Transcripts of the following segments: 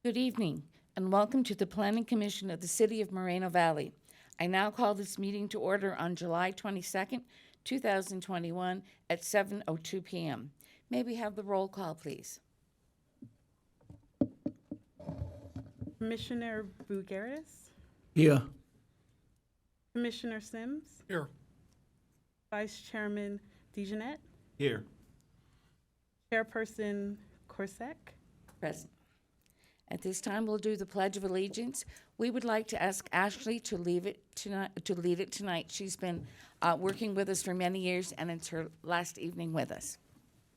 Good evening, and welcome to the Planning Commission of the City of Moreno Valley. I now call this meeting to order on July 22nd, 2021 at 7:02 p.m. May we have the roll call, please? Commissioner Bugaris, Here. Commissioner Sims, Here. Vice Chairman DeJohnette, Here. Chairperson Corsac. Present. At this time, we'll do the Pledge of Allegiance. We would like to ask Ashley to lead it tonight. She's been working with us for many years, and it's her last evening with us.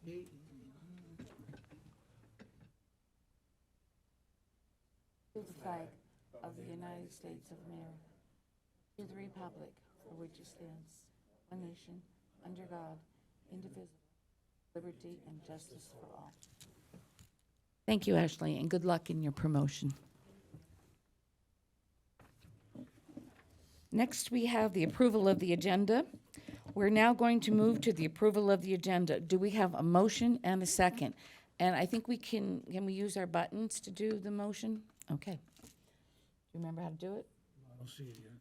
To the flag of the United States of America, to the republic for which it stands, one nation, under God, indivisible, liberty and justice for all. Thank you, Ashley, and good luck in your promotion. Next, we have the approval of the agenda. We're now going to move to the approval of the agenda. Do we have a motion and a second? And I think we can we use our buttons to do the motion? Okay. Do you remember how to do it? I don't see it yet.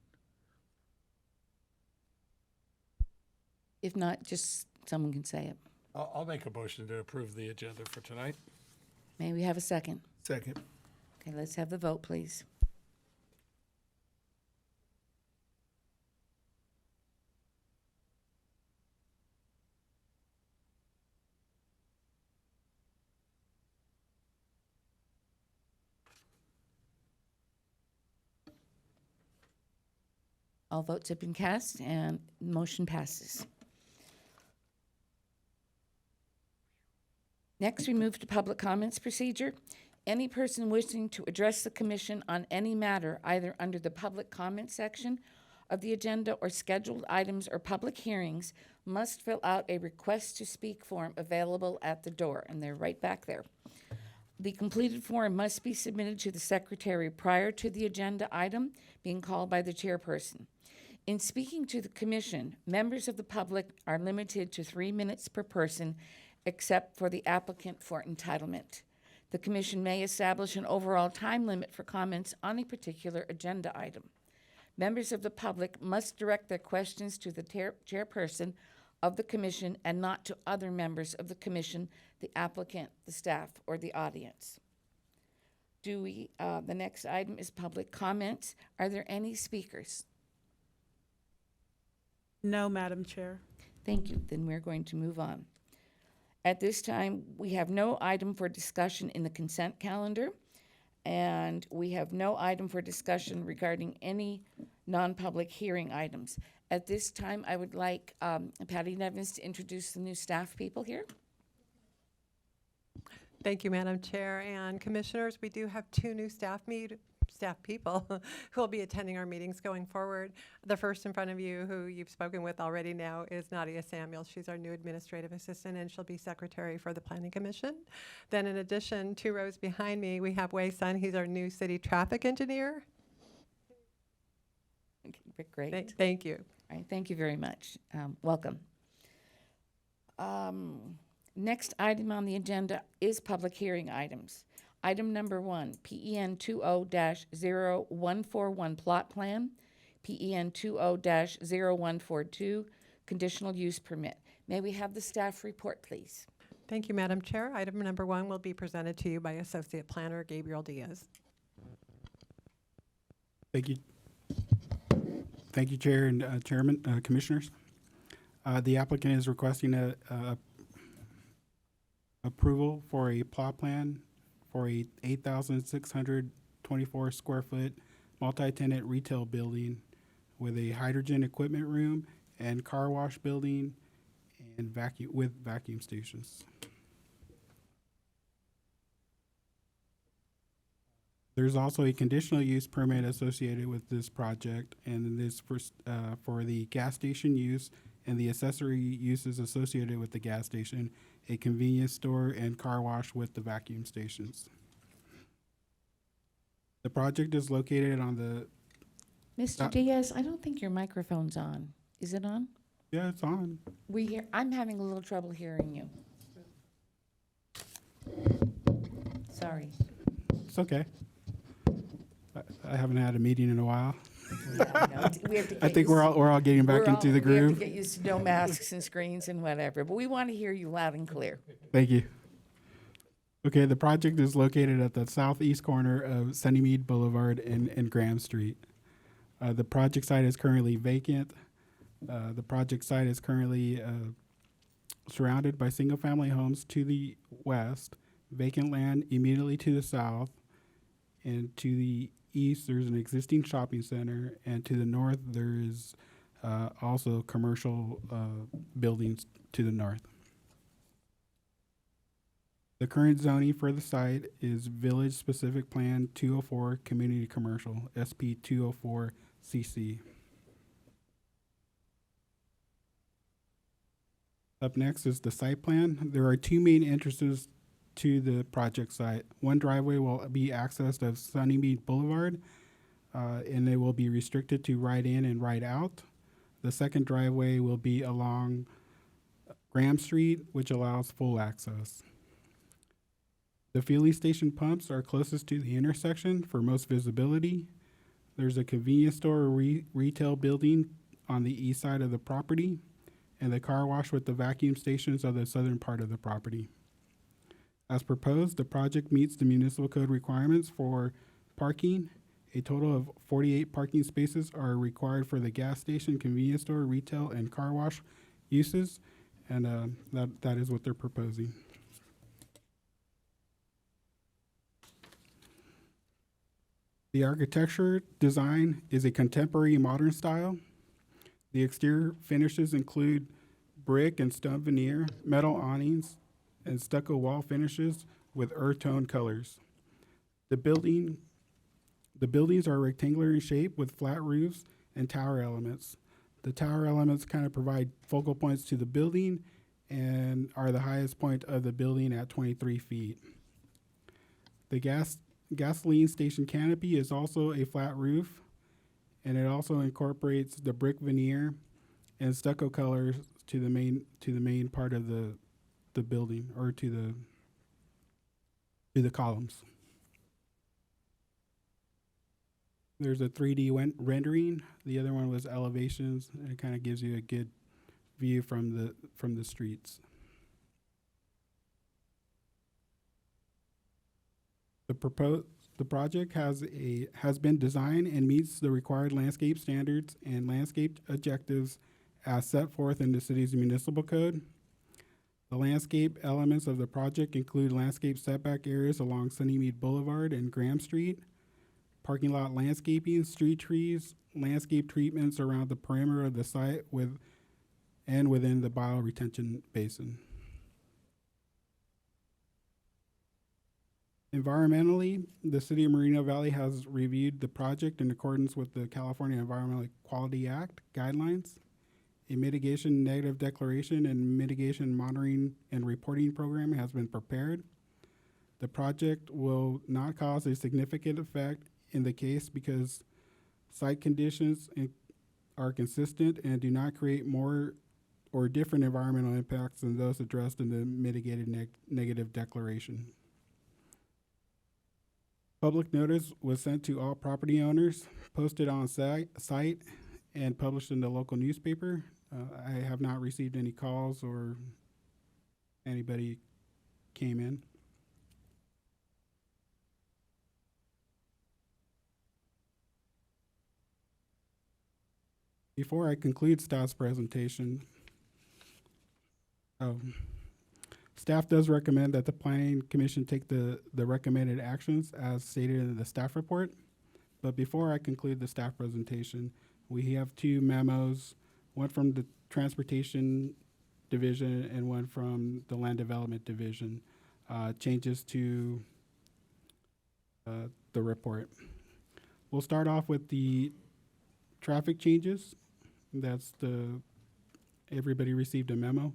If not, just someone can say it. I'll make a motion to approve the agenda for tonight. May we have a second? Second. Okay, let's have the vote, please. All votes have been cast and motion passes. Next, we move to public comments procedure. Any person wishing to address the commission on any matter, either under the public comment section of the agenda or scheduled items or public hearings, must fill out a request to speak form available at the door, and they're right back there. The completed form must be submitted to the secretary prior to the agenda item being called by the chairperson. In speaking to the commission, members of the public are limited to 3 minutes per person, except for the applicant for entitlement. The commission may establish an overall time limit for comments on a particular agenda item. Members of the public must direct their questions to the chairperson of the commission and not to other members of the commission, the applicant, the staff, or the audience. The next item is public comments. Are there any speakers? No, Madam Chair. Thank you. Then we're going to move on. At this time, we have no item for discussion in the consent calendar, and we have no item for discussion regarding any non-public hearing items. At this time, I would like Patty Nevins to introduce the new staff people here. Thank you, Madam Chair and Commissioners. We do have 2 new staff people who will be attending our meetings going forward. The first in front of you, who you've spoken with already now, is Nadia Samuel. She's our new administrative assistant, and she'll be secretary for the Planning Commission. Then in addition, 2 rows behind me, we have Wei Sun. He's our new city traffic engineer. Okay, great. Thank you. All right, thank you very much. Welcome. Next item on the agenda is public hearing items. Item number 1, PEN 20-0141 plot plan, PEN 20-0142 conditional use permit. May we have the staff report, please? Thank you, Madam Chair. Item number 1 will be presented to you by Associate Planner Gabriel Diaz. Thank you. Thank you, Chair and Chairman, Commissioners. The applicant is requesting approval for a plot plan for a 8,624 square foot multi-tenant retail building with a hydrogen equipment room and car wash building and vacuum stations. There's also a conditional use permit associated with this project, and this for the gas station use and the accessory uses associated with the gas station, a convenience store, and car wash with the vacuum stations. The project is located on the... Mr. Diaz, I don't think your microphone's on. Is it on? Yeah, it's on. I'm having a little trouble hearing you. Sorry. It's okay. I haven't had a meeting in a while. Yeah, no, we have to I get think used- we're all getting back we're into all- the We have to groove. get used to no masks and screens and whatever, but we want to hear you loud and clear. Thank you. Okay, the project is located at the southeast corner of Sunnymead Boulevard and Graham Street. The project site is currently vacant. The project site is currently surrounded by single-family homes to the west, vacant land immediately to the south, and to the east, there's an existing shopping center, and to the north, there is also commercial buildings to the north. The current zoning for the site is Village Specific Plan 204 Community Commercial, SP 204 CC. Up next is the site plan. There are two main entrances to the project site. One driveway will be accessed as Sunnymead Boulevard, and it will be restricted to right in and right out. The second driveway will be along Graham Street, which allows full access. The fueling station pumps are closest to the intersection for most visibility. There's a convenience store or retail building on the east side of the property, and the car wash with the vacuum stations are the southern part of the property. As proposed, the project meets the municipal code requirements for parking. A total of 48 parking spaces are required for the gas station, convenience store, retail, and car wash uses, and that is what they're proposing. The architecture design is a contemporary modern style. The exterior finishes include brick and stone veneer, metal awnings, and stucco wall finishes with earth tone colors. The buildings are rectangular in shape with flat roofs and tower elements. The tower elements kind of provide focal points to the building and are the highest point of the building at 23 feet. The gasoline station canopy is also a flat roof, and it also incorporates the brick veneer and stucco colors to the main part of the building, or to the columns. There's a 3D rendering. The other one was elevations, and it kind of gives you a good view from the streets. The project has been designed and meets the required landscape standards and landscape objectives as set forth in the city's municipal code. The landscape elements of the project include landscape setback areas along Sunnymead Boulevard and Graham Street, parking lot landscaping, street trees, landscape treatments around the perimeter of the site and within the bioretention basin. Environmentally, the City of Moreno Valley has reviewed the project in accordance with the California Environmental Quality Act guidelines. A mitigation negative declaration and mitigation monitoring and reporting program has been prepared. The project will not cause a significant effect in the case because site conditions are consistent and do not create more or different environmental impacts than those addressed in the mitigated negative declaration. Public notice was sent to all property owners, posted on site, and published in the local newspaper. I have not received any calls or anybody came in. Before I conclude staff's presentation, staff does recommend that the Planning Commission take the recommended actions as stated in the staff report. But before I conclude the staff presentation, we have two memos, one from the Transportation Division and one from the Land Development Division, changes to the report. We'll start off with the traffic changes. Everybody received a memo.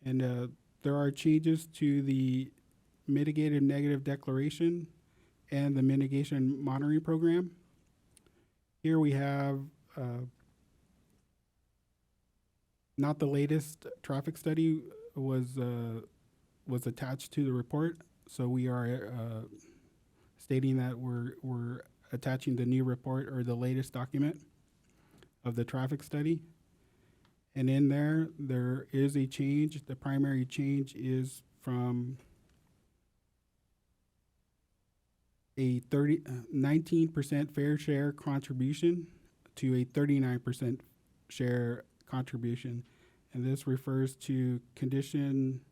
And there are changes to the mitigated negative declaration and the mitigation monitoring program. Here we have not the latest traffic study was attached to the report, so we are stating that we're attaching the new report or the latest document of the traffic study. And in there is a change. The primary change is from a 19% fair share contribution to a 39% share contribution. And this refers to condition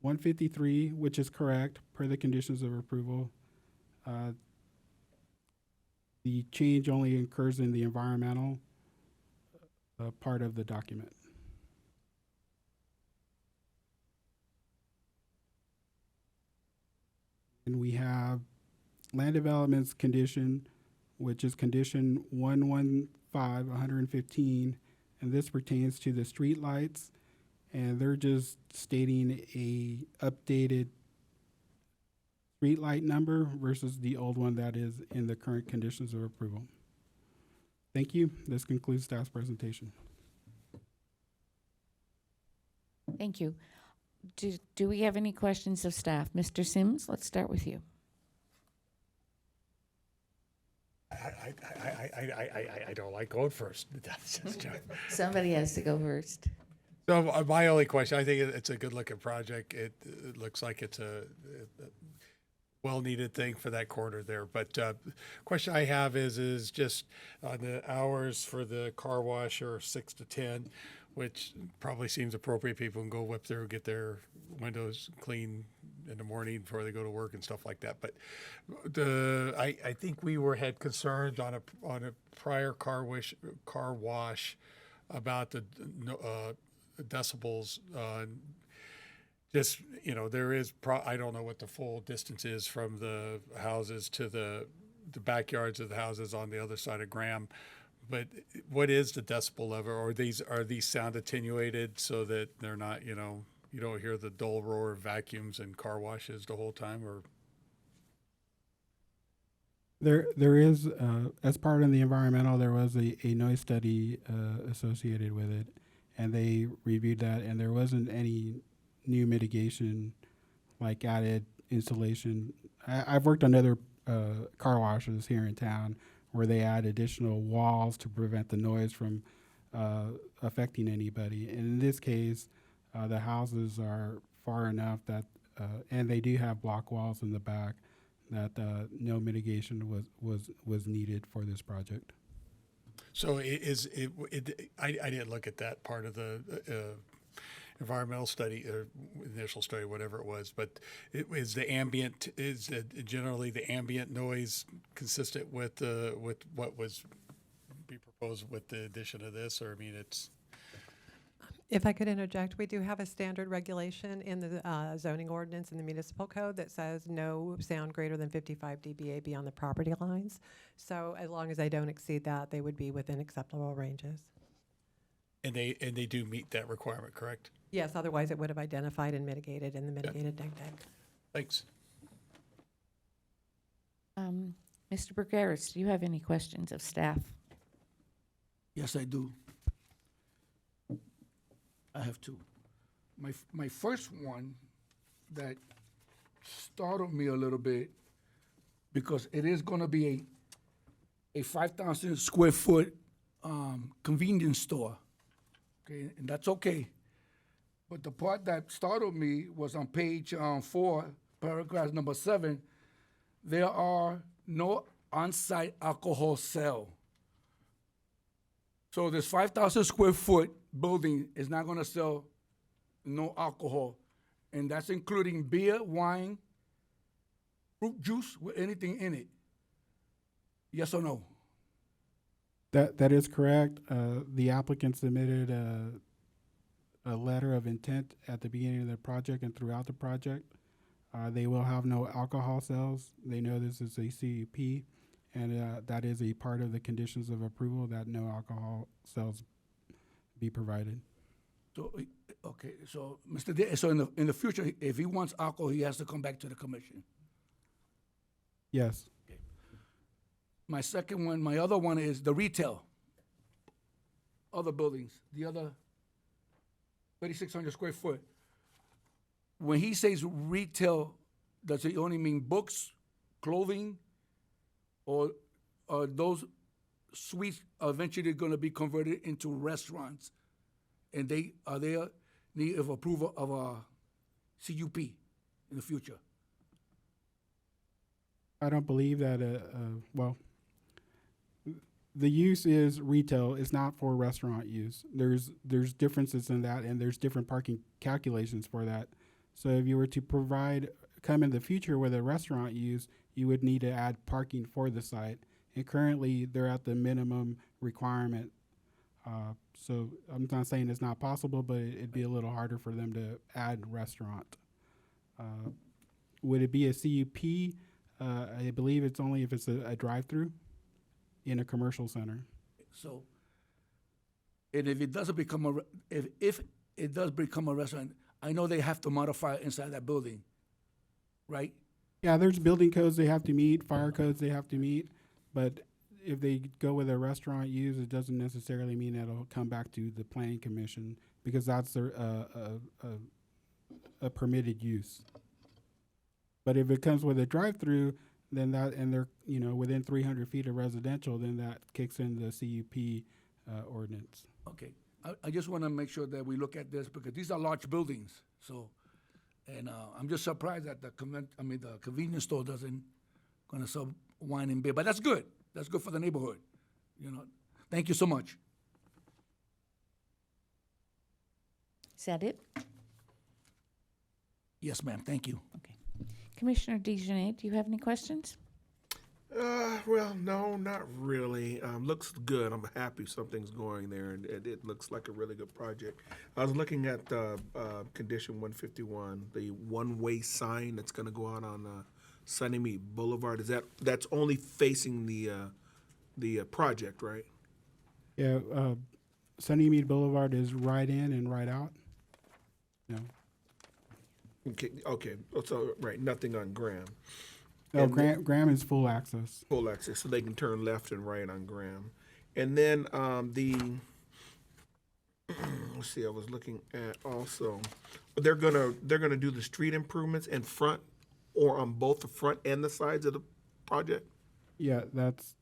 153, which is correct per the conditions of approval. The change only occurs in the environmental part of the document. And we have land development's condition, which is condition 115, and this pertains to the street lights, and they're just stating a updated street light number versus the old one that is in the current conditions of approval. Thank you. This concludes staff's presentation. Thank you. Do we have any questions of staff? Mr. Sims, let's start with you. I don't like going first. That's just joke. Somebody has to go first. So my only question, I think it's a good looking project. It looks like it's a well-needed thing for that corner there. But question I have is just on the hours for the car wash are 6 to 10, which probably seems appropriate. People can go whip through, get their windows clean in the morning before they go to work and stuff like that. But I think we had concerns on a prior car wash about the decibels. Just, there is, I don't know what the full distance is from the houses to the backyards of the houses on the other side of Graham. But what is the decibel level? Are these sound attenuated so that they're not, you don't hear the dull roar of vacuums and car washes the whole time? Or There is, as part of the environmental, there was a noise study associated with it, and they reviewed that, and there wasn't any new mitigation, like added insulation. I've worked on other car washes here in town where they add additional walls to prevent the noise from affecting anybody. And in this case, the houses are far enough that, and they do have block walls in the back, that no mitigation was needed for this project. so I didn't look at that part of the environmental study or initial study, whatever it was, but generally the ambient noise consistent with what was be proposed with the addition of this? Or, I mean, it's... If I could interject, we do have a standard regulation in the zoning ordinance in the municipal code that says no sound greater than 55 dBA beyond the property lines. So as long as they don't exceed that, they would be within acceptable ranges. And they do meet that requirement, correct? Yes, otherwise it would have identified and mitigated in the mitigated neg deck. Thanks. Mr. Burgaris, do you have any questions of staff? Yes, I do. I have two. My first one that startled me a little bit, because it is going to be a 5,000 square foot convenience store, okay, and that's okay. But the part that startled me was on page 4, paragraph number 7. There are no on-site alcohol sale. So this 5,000 square foot building is not going to sell no alcohol, and that's including beer, wine, fruit juice with anything in it. Yes or no? That is correct. The applicant submitted a letter of intent at the beginning of the project and throughout the project. They will have no alcohol sales. They know this is a CUP, and that is a part of the conditions of approval that no alcohol sales be provided. So, okay, so so in the future, if he wants alcohol, he has to come back to the commission. Yes. My other one is the retail. Other buildings, the other 3,600 square foot. When he says retail, does he only mean books, clothing, or those suites are eventually going to be converted into restaurants, and they need of approval of a CUP in the future? I don't believe that, well, the use is retail. It's not for restaurant use. There's differences in that, and there's different parking calculations for that. So if you were to come in the future with a restaurant use, you would need to add parking for the site. And currently, they're at the minimum requirement. So I'm not saying it's not possible, but it'd be a little harder for them to add restaurant. Would it be a CUP? I believe it's only if it's a drive-through in a commercial center. So, and if it doesn't become if it does become a restaurant, I know they have to modify it inside that building, right? Yeah, there's building codes they have to meet, fire codes they have to meet, but if they go with a restaurant use, it doesn't necessarily mean that it'll come back to the planning commission because that's a permitted use. But if it comes with a drive-through, then that, and they're, within 300 feet of residential, then that kicks in the CUP ordinance. Okay, I just want to make sure that we look at this because these are large buildings. So, and I'm just surprised that the convenience store doesn't gonna sell wine and beer. But that's good. That's good for the neighborhood. Thank you so much. Is that it? Yes, ma'am. Thank you. Okay. Commissioner DeJournette, do you have any questions? Well, no, not really. Looks good. I'm happy something's going there, and it looks like a really good project. I was looking at condition 151, the one-way sign that's going to go out on Sunnymead Boulevard. That's only facing the project, right? Yeah, Sunnymead Boulevard is right in and right out. No. Okay. So right, nothing on Graham. No, And Graham is full access. Full access, so they can turn left and right on Graham. And then let's see, I was looking at also, they're gonna do the street improvements in front or on both the front and the sides of the project? Yeah, that's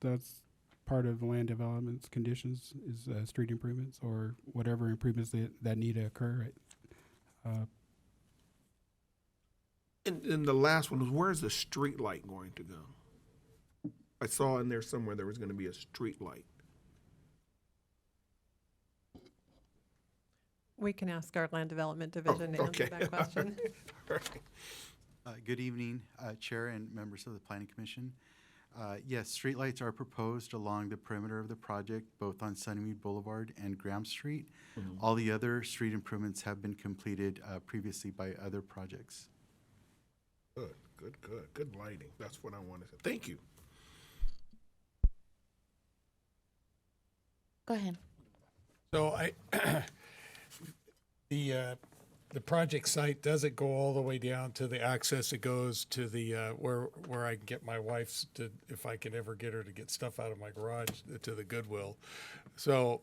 part of the land development's conditions is street improvements or whatever improvements that need to occur. And the last one was, where's the street light going to go? I saw in there somewhere there was gonna be a street light. We can ask our land development division to answer okay. that question. All right. Good evening, Chair and members of the Planning Commission. Yes, streetlights are proposed along the perimeter of the project, both on Sunnymead Boulevard and Graham Street. All the other street improvements have been completed previously by other projects. Good lighting. That's what I wanted to, thank you. Go ahead. So the project site doesn't go all the way down to the access. It goes to the where I can get my wife's to, if I can ever get her to get stuff out of my garage, to the Goodwill. So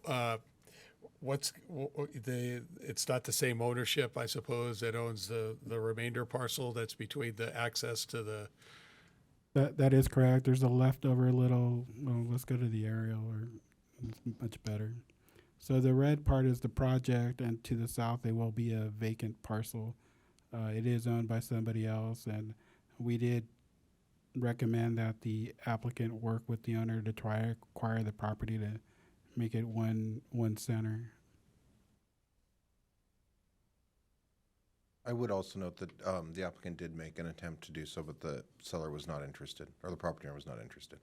it's not the same ownership, I suppose, that owns the remainder parcel that's between the access to the. That is correct. There's a leftover little. Well, let's go to the aerial, or it's much better. So the red part is the project, and to the south there will be a vacant parcel. It is owned by somebody else, and we did recommend that the applicant work with the owner to try to acquire the property to make it one center. I would also note that the applicant did make an attempt to do so, but the seller was not interested, or the property owner was not interested.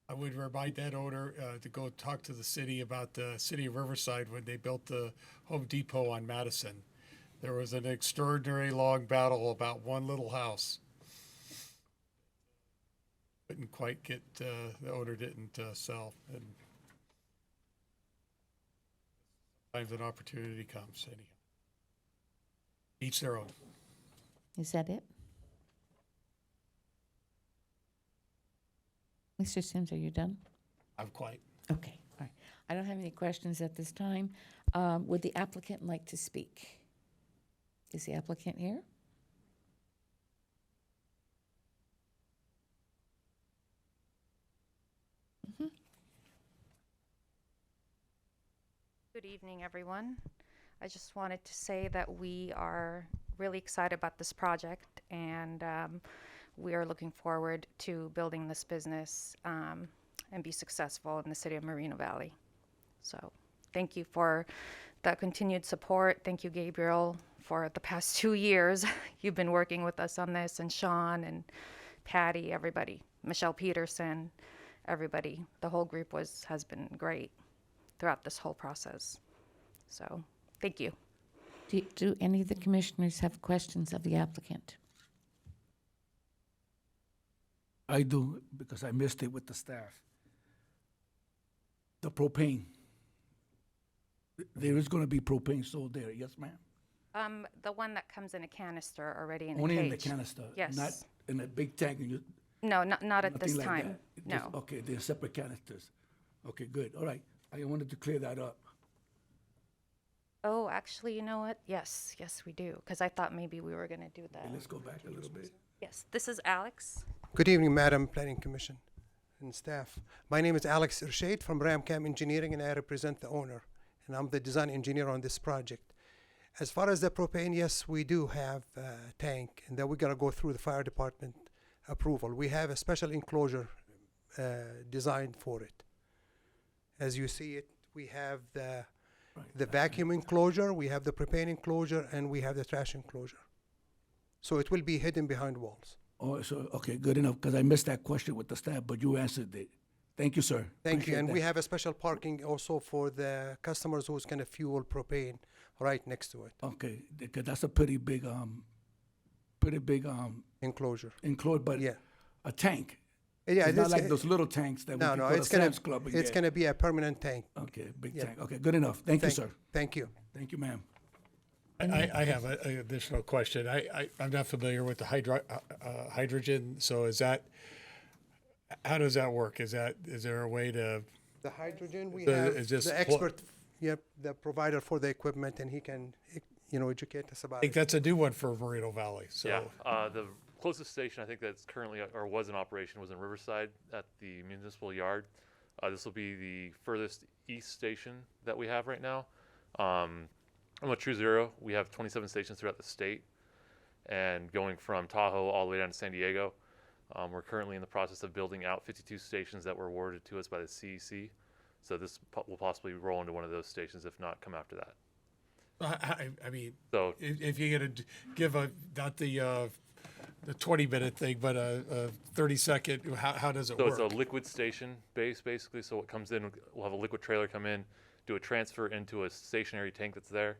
I would remind that owner to go talk to the city about the city of Riverside when they built the Home Depot on Madison. There was an extraordinary long battle about one little house. Couldn't quite get, the owner didn't sell. And sometimes an opportunity comes, anyhow. Each their own. Is that it? Mr. Sims, are you done? I'm quite. Okay, all right. I don't have any questions at this time. Would the applicant like to speak? Is the applicant here? Good evening, everyone. I just wanted to say that we are really excited about this project, and we are looking forward to building this business and be successful in the city of Moreno Valley. So thank you for the continued support. Thank you, Gabriel, for the past 2 years. You've been working with us on this, and Sean and Patty, everybody, Michelle Peterson, everybody. The whole group has been great throughout this whole process. So, thank you. Do any of the commissioners have questions of the applicant? I do, because I missed it with the staff. The propane. There is gonna be propane sold there, yes, ma'am? The one that comes in a canister already in a Only cage. in the canister? Yes. Not in a big tank, and you, No, not at this nothing like time. that? It No. just- Okay, they're separate canisters. Okay, good, all right. I wanted to clear that up. Oh, actually, you know what? Yes, we do. Because I thought maybe we were going to do that. Okay, let's go back a little bit. Yes, this is Alex. Good evening, Madam Planning Commission and staff. My name is Alex Irshaid from Ramcam Engineering, and I represent the owner, and I'm the design engineer on this project. As far as the propane, yes, we do have a tank, and then we're gonna go through the fire department approval. We have a special enclosure designed for it. As you see it, we have the vacuum enclosure, we have the propane enclosure, and we have the trash enclosure. So it will be hidden behind walls. Oh, so, okay, good enough, because I missed that question with the staff, but you answered it. Thank you, sir. Thank you, Appreciate and we that. have a special parking also for the customers who's gonna fuel propane right next to it, Okay, because that's a pretty big enclosure. enclosure, but Yeah. a tank. Yeah, It's not it's- like those little tanks that we No, can no, go to it's gonna, Sam's Club and it's get. gonna be a permanent tank. Okay, big Yeah. tank. Okay, good enough. Thank you, sir. Thank you. Thank you, ma'am. I have an additional question. I'm not familiar with the hydrogen, so how does that work? Is there a way to, The hydrogen, we So have is this the expert, yep, the provider for the equipment, and he can, educate us I about think it. that's a new one for Moreno Valley, so. Yeah, the closest station I think that's currently or was in operation was in Riverside at the municipal yard. This will be the furthest east station that we have right now. I'm a True Zero. We have 27 stations throughout the state, and going from Tahoe all the way down to San Diego. We're currently in the process of building out 52 stations that were awarded to us by the CEC. So this will possibly roll into one of those stations, if not come after that. I mean, So if you're gonna give not the 20-minute thing, but a 30-second, how does it So work? it's a liquid station base, basically. So what comes in, we'll have a liquid trailer come in, do a transfer into a stationary tank that's there.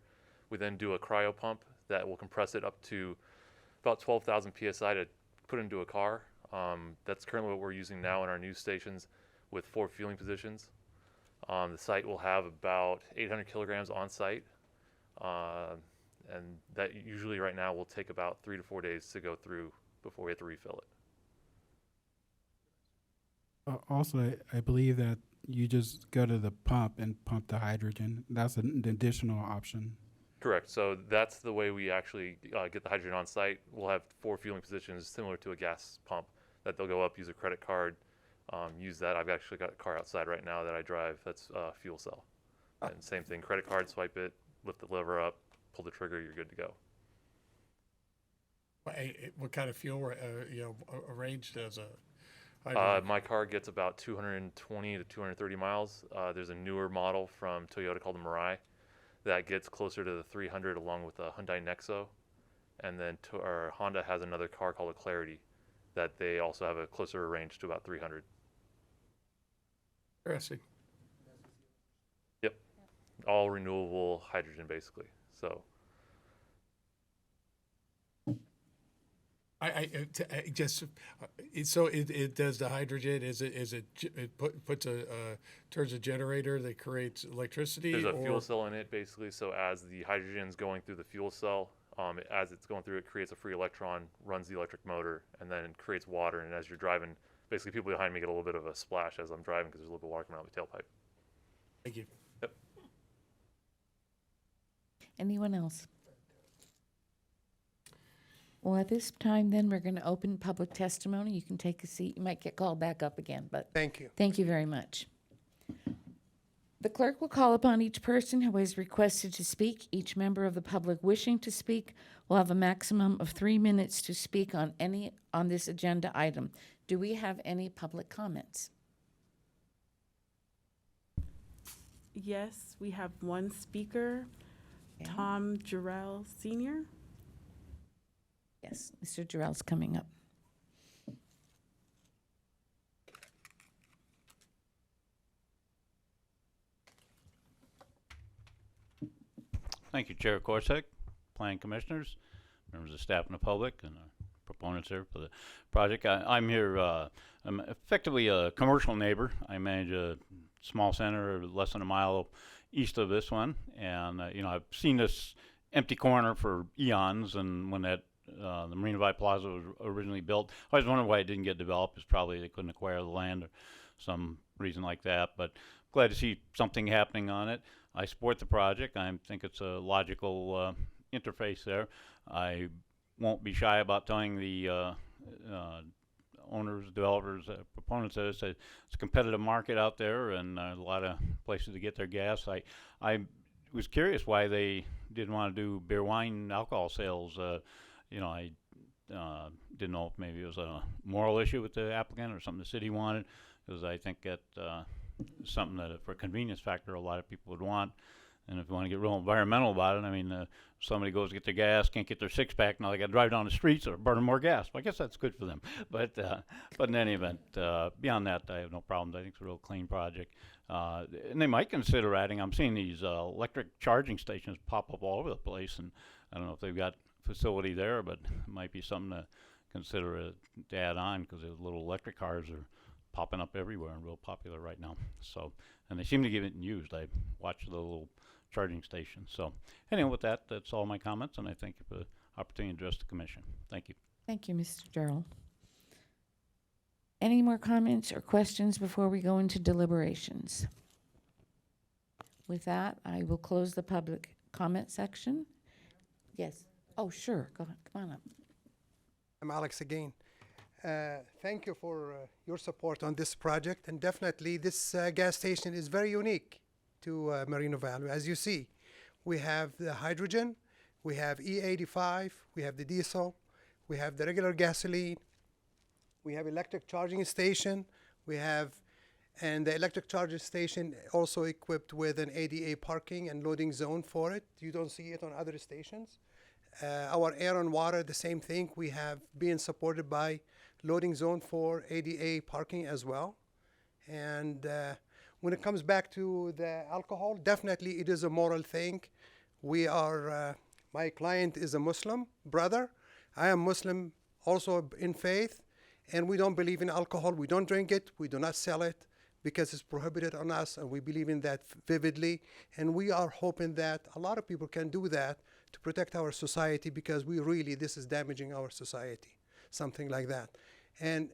We then do a cryo pump that will compress it up to about 12,000 PSI to put into a car. That's currently what we're using now in our new stations with 4 fueling positions. The site will have about 800 kilograms on site. And that usually right now will take about 3 to 4 days to go through before we have to refill it. Also, I believe that you just go to the pump and pump the hydrogen. That's an additional option. Correct. So that's the way we actually get the hydrogen on site. We'll have 4 fueling positions similar to a gas pump that they'll go up, use a credit card, use that. I've actually got a car outside right now that I drive that's fuel cell. And same thing, credit card, swipe it, lift the lever up, pull the trigger, you're good to go. What kind of fuel, arranged as a hydrogen? My car gets about 220 to 230 miles. There's a newer model from Toyota called the Mirai that gets closer to the 300 along with the Hyundai Nexo. And then Honda has another car called a Clarity that they also have a closer range to about 300. Interesting. Yep. All renewable hydrogen basically. So it does the hydrogen, turns a generator that creates electricity? there's a or- fuel cell in it basically. So as the hydrogen's going through the fuel cell, as it's going through, it creates a free electron, runs the electric motor, and then creates water. And as you're driving, basically people behind me get a little bit of a splash as I'm driving because there's a little bit of water coming out of the tailpipe. Thank you. Anyone else? Well, at this time, then, we're going to open public testimony. You can take a seat. You might get called back up again, but Thank you. thank you very much. The clerk will call upon each person who has requested to speak. Each member of the public wishing to speak will have a maximum of 3 minutes to speak on this agenda item. Do we have any public comments? Yes, we have one speaker, Okay. Tom Jarrell Sr. Yes, Mr. Jarrell's coming up. Thank you, Chair Corsick, Planning Commissioners, members of staff and the public, and proponents here for the project. I'm here, I'm effectively a commercial neighbor. I manage a small center less than a mile east of this one, and I've seen this empty corner for eons, and when the Marina Bay Plaza was originally built, I was wondering why it didn't get developed. It's probably they couldn't acquire the land or some reason like that, but glad to see something happening on it. I support the project. I think it's a logical interface there. I won't be shy about telling the owners, developers, proponents of this that it's a competitive market out there, and a lot of places to get their gas. I was curious why they didn't want to do beer, wine, alcohol sales. I didn't know if maybe it was a moral issue with the applicant or something the city wanted, because I think that something that for a convenience factor a lot of people would want. And if you want to get real environmental about it, I mean, somebody goes to get their gas, can't get their six-pack, now they got to drive down the streets or burning more gas. Well, I guess that's good for them. But in any event, beyond that, I have no problems. I think it's a real clean project. And they might consider adding, I'm seeing these electric charging stations pop up all over the place, and I don't know if they've got facility there, but it might be something to consider to add on, because the little electric cars are popping up everywhere and real popular right now. So, and they seem to get it used. I watched the little charging station. So anyway, with that, that's all my comments, and I thank you for the opportunity to address the commission. Thank you. Thank you, Mr. Jarrell. Any more comments or questions before we go into deliberations? With that, I will close the public comment section. Yes. Oh, sure. Go ahead. Come on up. I'm Alex again. Thank you for your support on this project, and definitely this gas station is very unique to Moreno Valley. As you see, we have the hydrogen, we have E85, we have the diesel, we have the regular gasoline, we have electric charging station, and the electric charging station also equipped with an ADA parking and loading zone for it. You don't see it on other stations. Our air and water, the same thing. We have been supported by loading zone for ADA parking as well. And when it comes back to the alcohol, definitely it is a moral thing. My client is a Muslim brother. I am Muslim also in faith, and we don't believe in alcohol. We don't drink it. We do not sell it because it's prohibited on us, and we believe in that vividly. And we are hoping that a lot of people can do that to protect our society, because this is damaging our society, something like that. And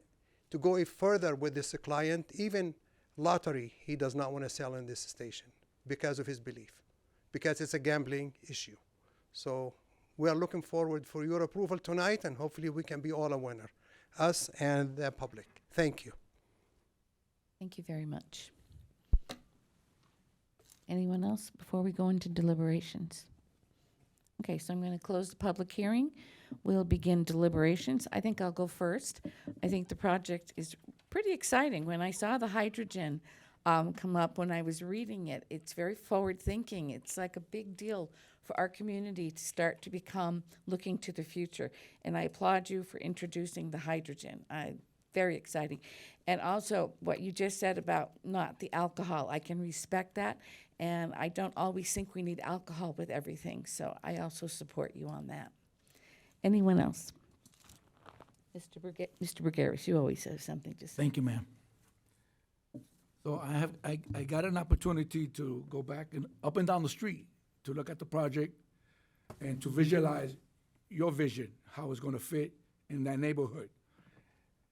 to go further with this client, even lottery, he does not want to sell in this station because of his belief, because it's a gambling issue. So we are looking forward for your approval tonight, and hopefully we can be all a winner, us and the public. Thank you. Thank you very much. Anyone else before we go into deliberations? Okay, so I'm going to close the public hearing. We'll begin deliberations. I think I'll go first. I think the project is pretty exciting. When I saw the hydrogen come up when I was reading it, it's very forward-thinking. It's like a big deal for our community to start to become looking to the future. And I applaud you for introducing the hydrogen. Very exciting. And also what you just said about not the alcohol, I can respect that. And I don't always think we need alcohol with everything. So I also support you on that. Anyone else? Mr. Burgaris, you always have something to say. Thank you, ma'am. So I got an opportunity to go back and up and down the street to look at the project and to visualize your vision, how it's going to fit in that neighborhood.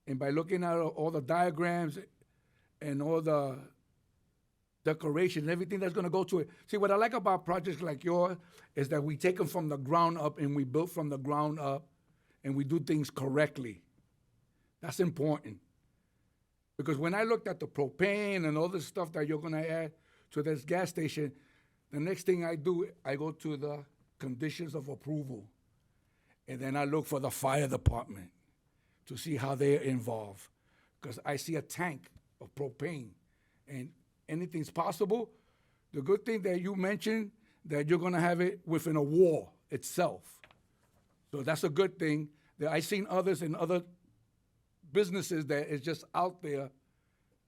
And by looking at all the diagrams and all the decoration and everything that's going to go to it. See, what I like about projects like yours is that we take them from the ground up and we build from the ground up and we do things correctly. That's important. Because when I looked at the propane and all the stuff that you're gonna add to this gas station, the next thing I do, I go to the conditions of approval. And then I look for the fire department to see how they're involved. Because I see a tank of propane and anything's possible. The good thing that you mentioned, that you're gonna have it within a wall itself. So that's a good thing. That I've seen others in other businesses that is just out there,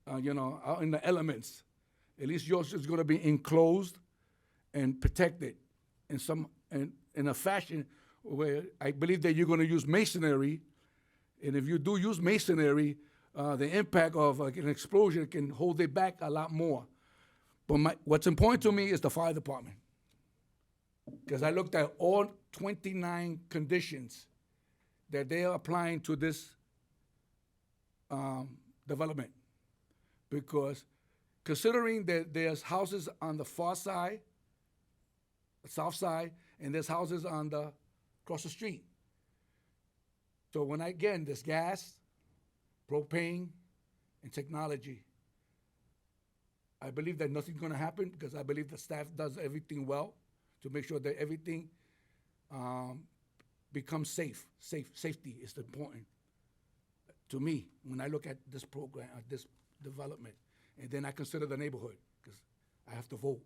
out in the elements. At least yours is gonna be enclosed and protected in a fashion where I believe that you're gonna use masonry. And if you do use masonry, the impact of an explosion can hold it back a lot more. But what's important to me is the fire department. Because I looked at all 29 conditions that they are applying to this development. Because considering that there's houses on the far side, the south side, and there's houses on the across the street. So there's gas, propane, and technology. I believe that nothing's gonna happen because I believe the staff does everything well to make sure that everything becomes safe. Safety is important to me when I look at this program, this development. And then I consider the neighborhood because I have to vote.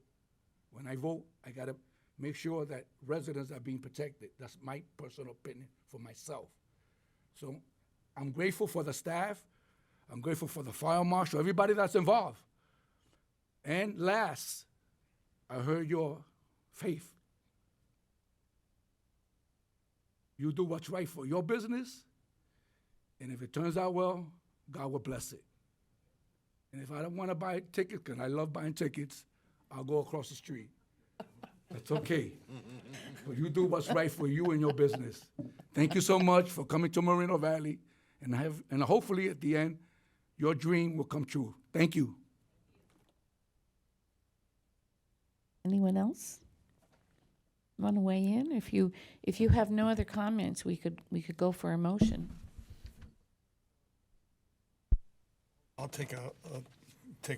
When I vote, I gotta make sure that residents are being protected. That's my personal opinion for myself. So I'm grateful for the staff. I'm grateful for the fire marshal, everybody that's involved. And last, I heard your faith. You do what's right for your business, and if it turns out well, God will bless it. And if I don't want to buy tickets, because I love buying tickets, I'll go across the street. That's okay. But you do what's right for you and your business. Thank you so much for coming to Moreno Valley, and hopefully at the end, your dream will come true. Thank you. Anyone else want to weigh in? If you have no other comments, we could go for a motion. I'll take a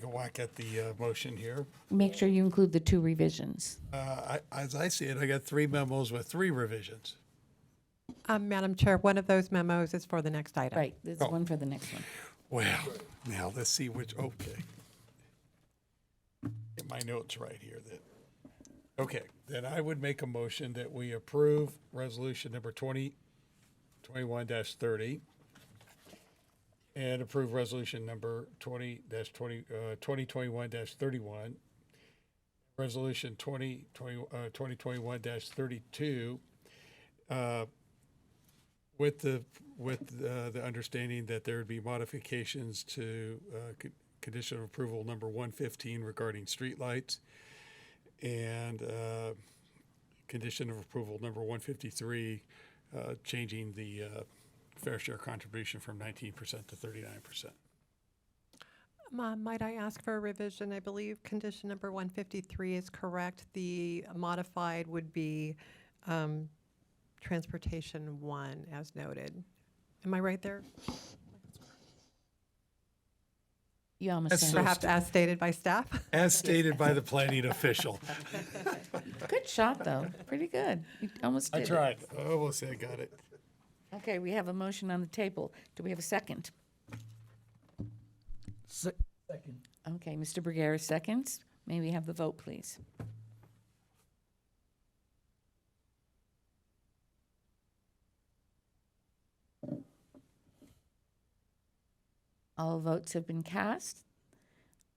whack at the motion here. Make sure you include the 2 revisions. As I see it, I got 3 memos with 3 revisions. Madam Chair, one of those memos is for the next item. Right, there's one for the next one. Well, now let's see okay. Get my notes right here then. Okay, then I would make a motion that we approve resolution number 2021-30 and approve resolution number 2021-31, resolution 2021-32, with the understanding that there would be modifications to condition of approval number 115 regarding streetlights, and condition of approval number 153, changing the fair share contribution from 19% to 39%. Might I ask for a revision? I believe condition number 153 is correct. The modified would be transportation 1 as noted. Am I right there? You almost That's said so it. Perhaps as stated by staff? As stated by the planning official. Good shot, though. Pretty good. You almost did I it. tried. Almost I got it. Okay, we have a motion on the table. Do we have a second? Second. Okay, Mr. Bruguera seconds. May we have the vote, please? All votes have been cast.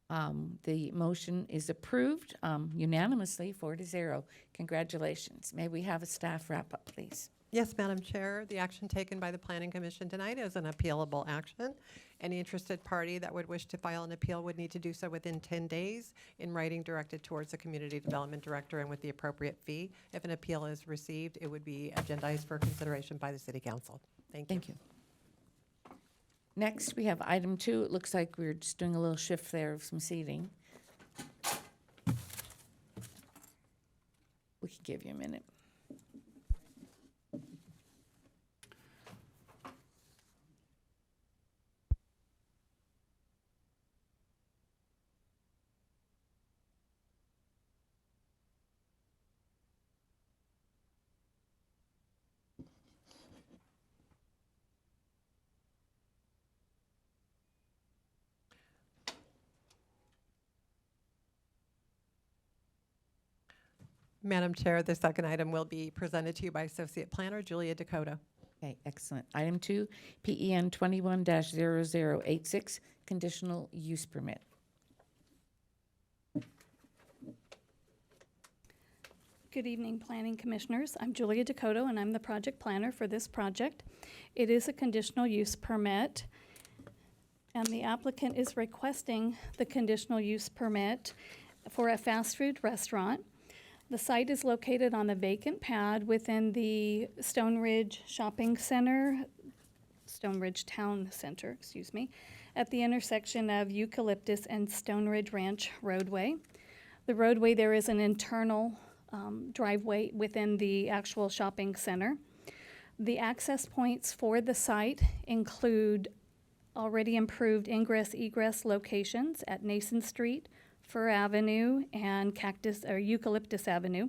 The motion is approved unanimously, 4-0. Congratulations. May we have a staff wrap-up, please? Yes, Madam Chair. The action taken by the Planning Commission tonight is an appealable action. Any interested party that would wish to file an appeal would need to do so within 10 days in writing directed towards the Community Development Director and with the appropriate fee. If an appeal is received, it would be agendized for consideration by the City Council. Thank you. Thank you. Next, we have item 2. It looks like we're just doing a little shift there of some seating. We can give you a minute. Madam Chair, the second item will be presented to you by Associate Planner Julia Dakota. Okay, excellent. Item 2, PEN 21-0086, conditional use permit. Good evening, Planning Commissioners. I'm Julia Dakota, and I'm the project planner for this project. It is a conditional use permit, and the applicant is requesting the conditional use permit for a fast food restaurant. The site is located on a vacant pad within the Stone Ridge Shopping Center, Stone Ridge Town Center, excuse me, at the intersection of Eucalyptus and Stone Ridge Ranch roadway. The roadway there is an internal driveway within the actual shopping center. The access points for the site include already improved ingress-egress locations at Nason Street, Fir Avenue, and Eucalyptus Avenue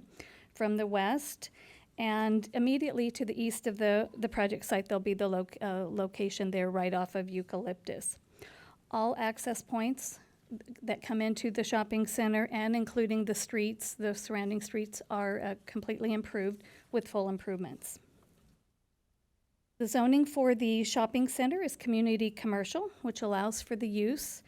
from the west. And immediately to the east of the project site, there'll be the location there right off of Eucalyptus. All access points that come into the shopping center and including the streets, the surrounding streets, are completely improved with full improvements. The zoning for the shopping center is community commercial, which allows for the use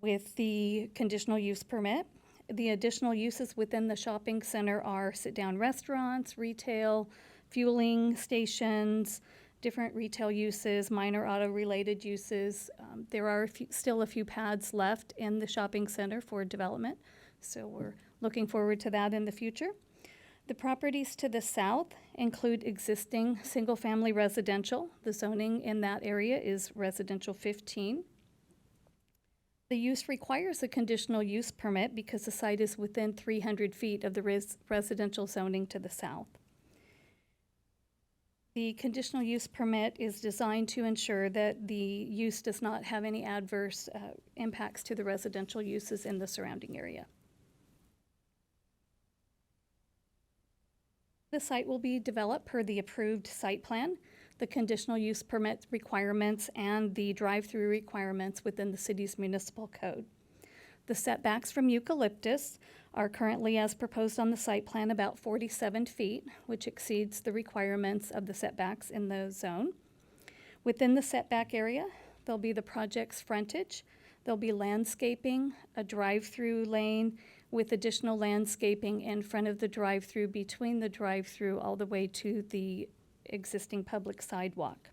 with the conditional use permit. The additional uses within the shopping center are sit-down restaurants, retail, fueling stations, different retail uses, minor auto-related uses. There are still a few pads left in the shopping center for development, so we're looking forward to that in the future. The properties to the south include existing single-family residential. The zoning in that area is residential 15. The use requires a conditional use permit because the site is within 300 feet of the residential zoning to the south. The conditional use permit is designed to ensure that the use does not have any adverse impacts to the residential uses in the surrounding area. The site will be developed per the approved site plan, the conditional use permit requirements, and the drive-through requirements within the city's municipal code. The setbacks from Eucalyptus are currently, as proposed on the site plan, about 47 feet, which exceeds the requirements of the setbacks in the zone. Within the setback area, there'll be the project's frontage. There'll be landscaping, a drive-through lane with additional landscaping in front of the drive-through, between the drive-through, all the way to the existing public sidewalk.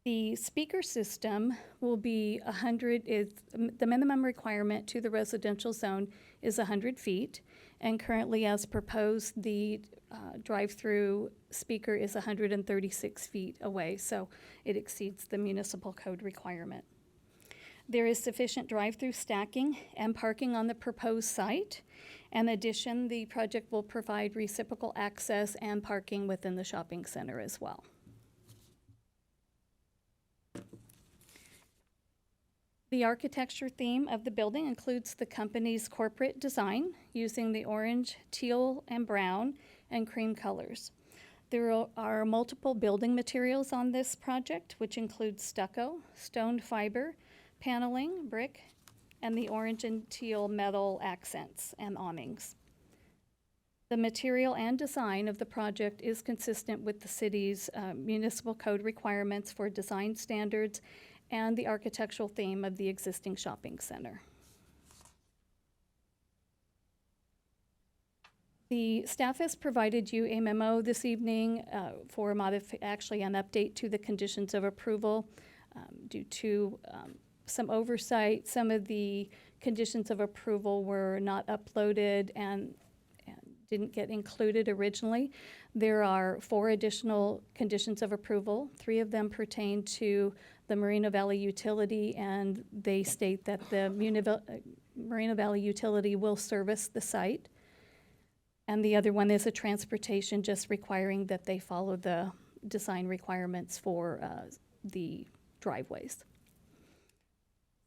The speaker system will be 100, the minimum requirement to the residential zone is 100 feet, and currently as proposed, the drive-through speaker is 136 feet away, so it exceeds the municipal code requirement. There is sufficient drive-through stacking and parking on the proposed site. In addition, the project will provide reciprocal access and parking within the shopping center as well. The architecture theme of the building includes the company's corporate design using the orange, teal, and brown and cream colors. There are multiple building materials on this project, which include stucco, stone fiber, paneling, brick, and the orange and teal metal accents and awnings. The material and design of the project is consistent with the city's municipal code requirements for design standards and the architectural theme of the existing shopping center. The staff has provided you a memo this evening for actually an update to the conditions of approval due to some oversight. Some of the conditions of approval were not uploaded and didn't get included originally. There are 4 additional conditions of approval. 3 of them pertain to the Moreno Valley utility, and they state that the Moreno Valley utility will service the site. And the other one is a transportation, just requiring that they follow the design requirements for the driveways.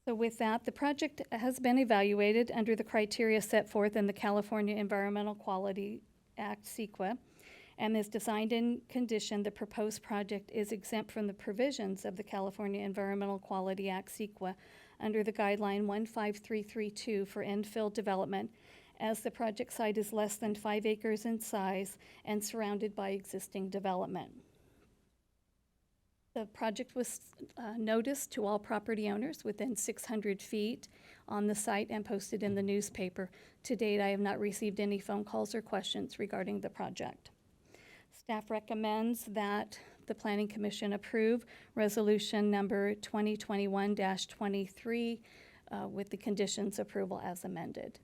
So with that, the project has been evaluated under the criteria set forth in the California Environmental Quality Act, CEQA, and is designed and conditioned. The proposed project is exempt from the provisions of the California Environmental Quality Act, CEQA, under the guideline 15332 for infill development, as the project site is less than 5 acres in size and surrounded by existing development. The project was noticed to all property owners within 600 feet on the site and posted in the newspaper. To date, I have not received any phone calls or questions regarding the project. Staff recommends that the Planning Commission approve resolution number 2021-23 with the conditions approval as amended.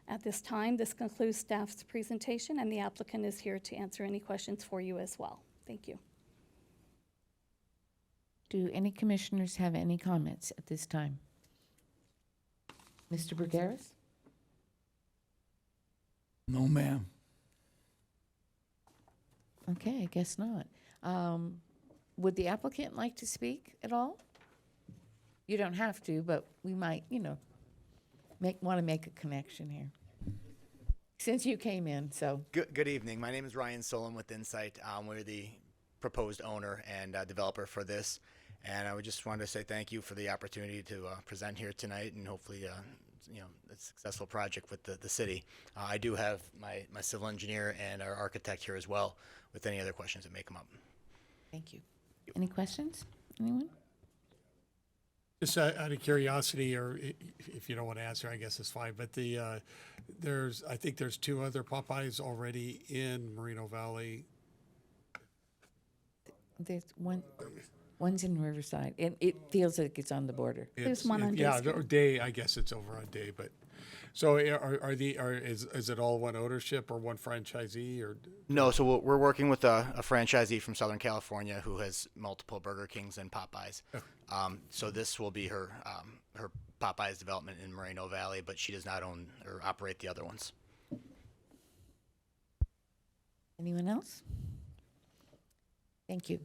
At this time, this concludes staff's presentation, and the applicant is here to answer any questions for you as well. Thank you. Do any commissioners have any comments at this time? Mr. Burgaris? No, ma'am. Okay, I guess not. Would the applicant like to speak at all? You don't have to, but we might, want to make a connection here. Since you came in, so. Good evening. My name is Ryan Solom with Insight. We're the proposed owner and developer for this. And I would just wanted to say thank you for the opportunity to present here tonight and hopefully, a successful project with the city. I do have my civil engineer and our architect here as well with any other questions that may come up. Thank you. Any questions? Anyone? Just out of curiosity, or if you don't want to answer, I guess it's fine. But I think there's 2 other Popeyes already in Moreno Valley. There's one's in Riverside, and it feels like it's on the border. There's one on Yeah, Day Street. Day. I guess it's over on Day. But so is it all one ownership or one franchisee or? No, so we're working with a franchisee from Southern California who has multiple Burger Kings and Popeyes. So this will be her Popeyes development in Moreno Valley, but she does not own or operate the other ones. Anyone else? Thank you.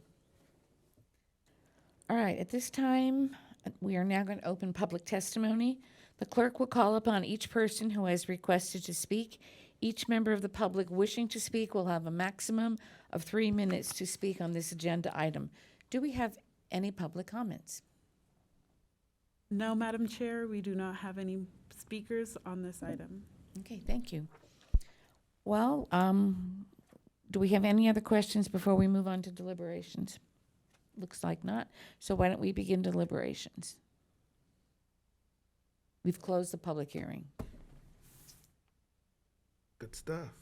All right, at this time, we are now going to open public testimony. The clerk will call upon each person who has requested to speak. Each member of the public wishing to speak will have a maximum of 3 minutes to speak on this agenda item. Do we have any public comments? No, Madam Chair, we do not have any speakers on this item. Okay, thank you. Well, do we have any other questions before we move on to deliberations? Looks like not. So why don't we begin deliberations? We've closed the public hearing. Good stuff.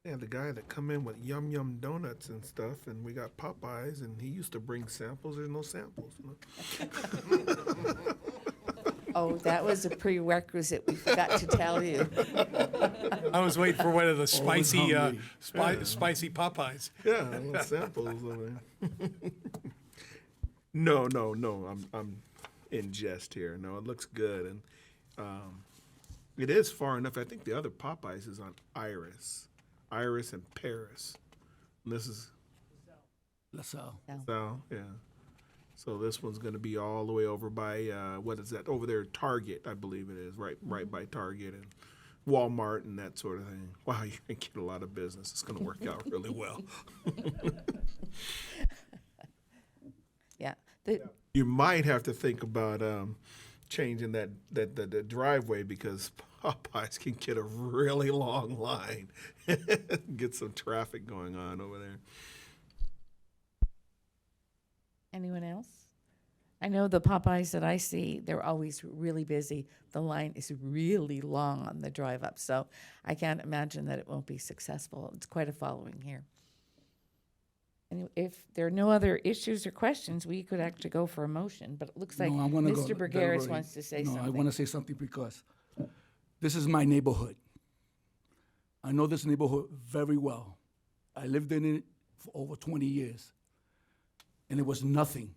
Yeah, the guy that come in with yum yum donuts and stuff, and we got Popeyes, and he used to bring samples. There's no samples. Oh, that was a prerequisite we forgot to tell you. I was waiting for one of the spicy hungry. spicy Popeyes. Yeah, little samples over there. No. I'm in jest here. No, it looks good, and it is far enough. I think the other Popeyes is on Iris and Paris. And this is LaSalle. so yeah. So this one's going to be all the way over by what is that over there? Target, I believe it is, right by Target and Walmart and that sort of thing. Wow, you can get a lot of business. It's going to work out really well. Yeah. You might have to think about changing the driveway because Popeyes can get a really long line, get some traffic going on over there. Anyone else? I know the Popeyes that I see, they're always really busy. The line is really long on the drive up, so I can't imagine that it won't be successful. It's quite a following here. And if there are no other issues or questions, we could actually go for a motion, but it looks like No, I wanna go Mr. Burgaris deliberate. wants to say No, something. I want to say something because this is my neighborhood. I know this neighborhood very well. I lived in it for over 20 years. And it was nothing.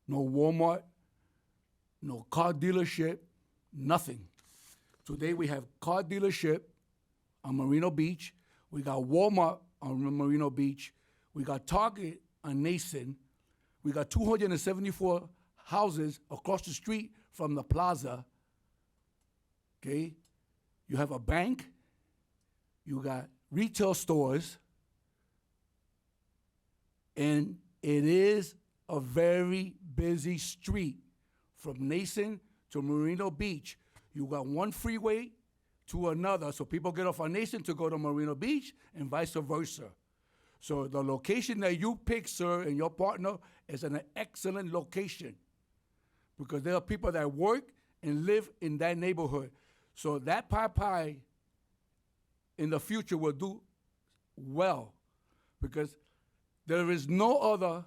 No Walmart, no car dealership, nothing. Today we have car dealership on Marino Beach. We got Walmart on Marino Beach. We got Target on Nason. We got 274 houses across the street from the plaza. Okay? You have a bank. You got retail stores. And it is a very busy street from Nason to Marino Beach. You got one freeway to another. So people get off our nation to go to Marina Beach and vice versa. So the location that you pick, sir, and your partner is an excellent location because there are people that work and live in that neighborhood. So that pie in the future will do well because there is no other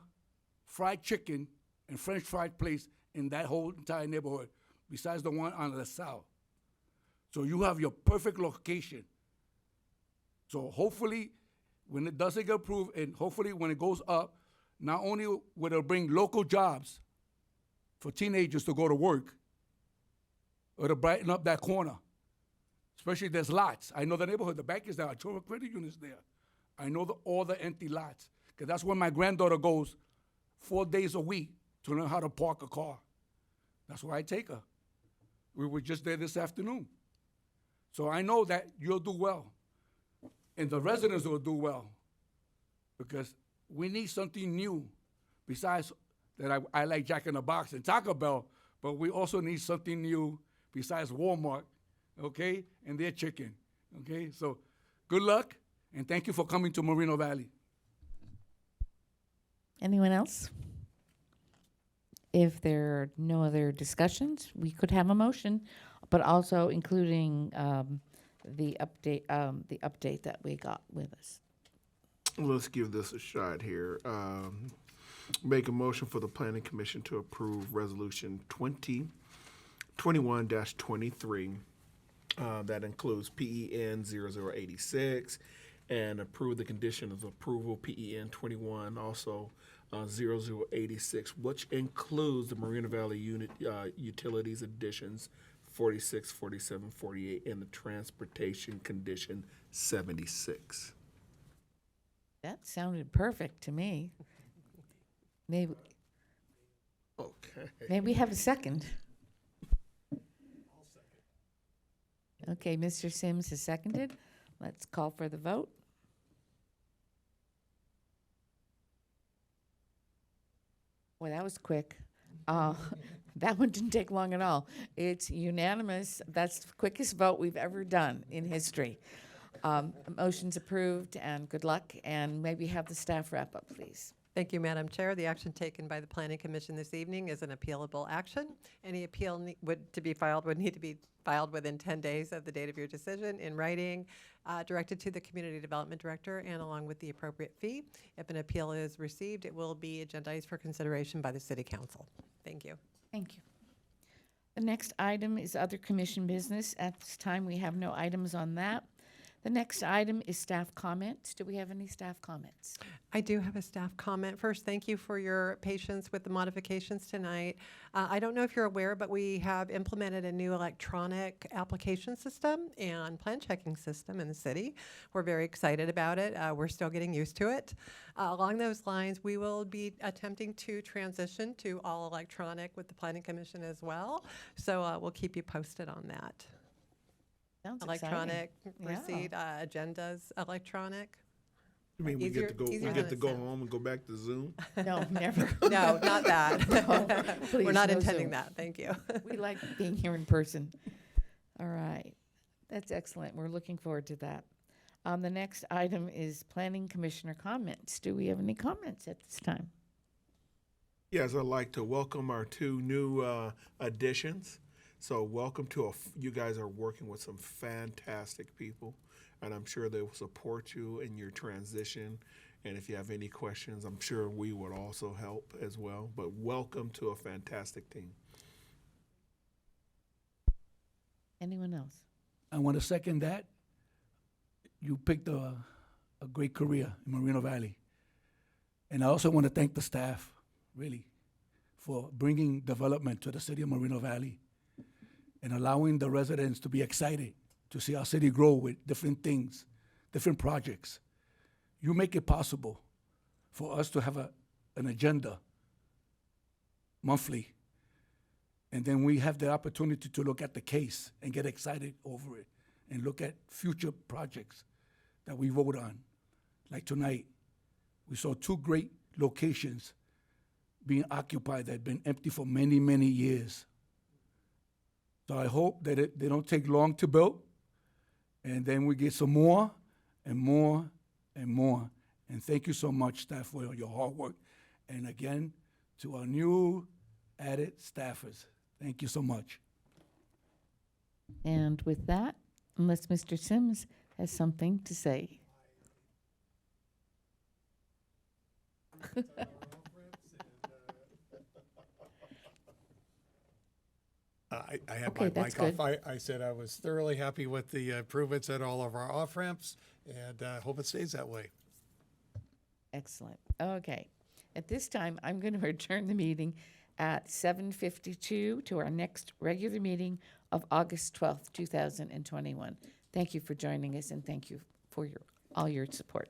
fried chicken and French fried place in that whole entire neighborhood besides the one on the south. So you have your perfect location. So hopefully, when it doesn't get approved, and hopefully when it goes up, not only will it bring local jobs for teenagers to go to work, it'll brighten up that corner. Especially there's lots. I know the neighborhood, the bank is there, our children credit units there. I know all the empty lots, because that's where my granddaughter goes 4 days a week to learn how to park a car. That's where I take her. We were just there this afternoon. So I know that you'll do well. And the residents will do well. Because we need something new. Besides that, I like Jack in the Box and Taco Bell, but we also need something new besides Walmart, okay, and their chicken, okay? So good luck, and thank you for coming to Moreno Valley. Anyone else? If there are no other discussions, we could have a motion, but also including the update that we got with us. Let's give this a shot here. Make a motion for the Planning Commission to approve Resolution 2021-23. That includes PEN 0086 and approve the condition of approval PEN 21, also 0086, which includes the Moreno Valley unit utilities additions 46, 47, 48, and the transportation condition 76. That sounded perfect to me. Maybe we have a second. Okay, Mr. Sims has seconded. Let's call for the vote. Boy, that was quick. That one didn't take long at all. It's unanimous. That's the quickest vote we've ever done in history. Motion's approved, and good luck. And maybe have the staff wrap up, please. Thank you, Madam Chair. The action taken by the Planning Commission this evening is an appealable action. Any appeal would need to be filed within 10 days of the date of your decision in writing, directed to the Community Development Director and along with the appropriate fee. If an appeal is received, it will be agendized for consideration by the City Council. Thank you. Thank you. The next item is other commission business. At this time, we have no items on that. The next item is staff comments. Do we have any staff comments? I do have a staff comment. First, thank you for your patience with the modifications tonight. I don't know if you're aware, but we have implemented a new electronic application system and plan checking system in the city. We're very excited about it. We're still getting used to it. Along those lines, we will be attempting to transition to all electronic with the Planning Commission as well. So we'll keep you posted on that. Sounds Electronic exciting. receipt, agendas, electronic. You mean we Easier- get to go? We easier get than to it go sounds. home and go back to Zoom? No, never. No, not that. Please, We're not no intending Zoom. that. Thank you. We like being here in person. All right. That's excellent. We're looking forward to that. The next item is Planning Commissioner comments. Do we have any comments at this time? Yes, I'd like to welcome our two new additions. So welcome to you guys are working with some fantastic people, and I'm sure they will support you in your transition. And if you have any questions, I'm sure we would also help as well. But welcome to a fantastic team. Anyone else? I want to second that. You picked a great career in Moreno Valley. And I also want to thank the staff, really, for bringing development to the city of Moreno Valley and allowing the residents to be excited to see our city grow with different things, different projects. You make it possible for us to have an agenda monthly, and then we have the opportunity to look at the case and get excited over it and look at future projects that we vote on. Like tonight, we saw two great locations being occupied that had been empty for many, many years. So I hope that they don't take long to build, And then we get some more and more and more. And thank you so much, staff, for your hard work. And again, to our new added staffers, thank you so much. And with that, unless Mr. Sims has something to say. I had Okay, my that's mic off. I said I was thoroughly happy with the improvements at all of our off-ramps, and hope it stays that way. Excellent. Okay. At this time, I'm going to adjourn the meeting at 7:52 to our next regular meeting of August 12th, 2021. Thank you for joining us, and thank you for all your support.